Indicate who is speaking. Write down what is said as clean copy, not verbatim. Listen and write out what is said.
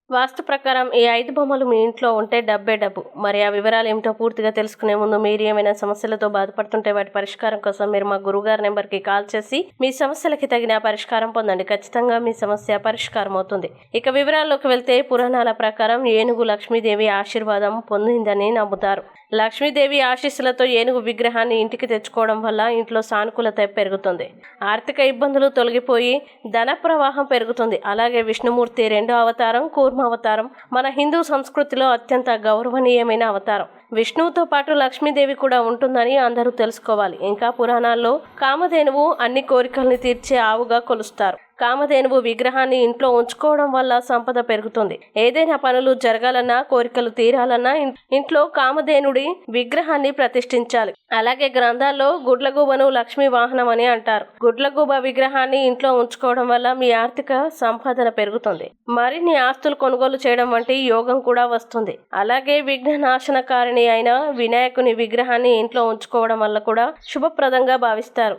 Speaker 1: వాస్తు ప్రకారం ఈ 5 బొమ్మలు మీ ఇంట్లో ఉంటే డబ్బే డబ్బు. మరి ఆ వివరాలు ఏమిటో పూర్తిగా తెలుసుకునే ముందు మీరు ఏమైనా సమస్యలతో బాధపడుతుంటే వాటి పరిష్కారం కోసం మీరు మా గురువుగారి నెంబర్కి కాల్ చేసి మీ సమస్యలకి తగిన పరిష్కారం పొందండి. ఖచ్చితంగా మీ సమస్య పరిష్కారం అవుతుంది. ఇక వివరాల్లోకి వెళ్తే పురాణాల ప్రకారం ఏనుగు లక్ష్మీదేవి ఆశీర్వాదం పొందిందని నమ్ముతారు. లక్ష్మీదేవి ఆశీస్సులతో ఏనుగు విగ్రహాన్ని ఇంటికి తెచ్చుకోవడం వల్ల ఇంట్లో సానుకూలత పెరుగుతుంది. ఆర్థిక ఇబ్బందులు తొలగిపోయి ధన ప్రవాహం పెరుగుతుంది. అలాగే విష్ణుమూర్తి 2వ అవతారం కూర్మ అవతారం మన హిందూ సంస్కృతిలో అత్యంత గౌరవనీయమైన అవతారం. విష్ణువుతో పాటు లక్ష్మీదేవి కూడా ఉంటుందని అందరూ తెలుసుకోవాలి. ఇంకా పురాణాల్లో కామధేనువు అన్ని కోరికల్ని తీర్చే ఆవుగా కొలుస్తారు. కామధేనువు విగ్రహాన్ని ఇంట్లో ఉంచుకోవడం వల్ల సంపద పెరుగుతుంది. ఏదైనా పనులు జరగాలన్నా కోరికలు తీరాలన్నా ఇంట్లో కామధేనుడి విగ్రహాన్ని ప్రతిష్ఠించాలి. అలాగే గ్రంథాల్లో గుడ్లగూబను లక్ష్మీ వాహనం అని అంటారు. గుడ్లగూబ విగ్రహాన్ని ఇంట్లో ఉంచుకోవడం వల్ల మీ ఆర్థిక సంపాదన పెరుగుతుంది. మరిన్ని ఆస్తులు కొనుగోలు చేయడం వంటి యోగం కూడా వస్తుంది. అలాగే విఘ్న నాశనకారిణి అయిన వినాయకుని విగ్రహాన్ని ఇంట్లో ఉంచుకోవడం వల్ల కూడా శుభప్రదంగా భావిస్తారు.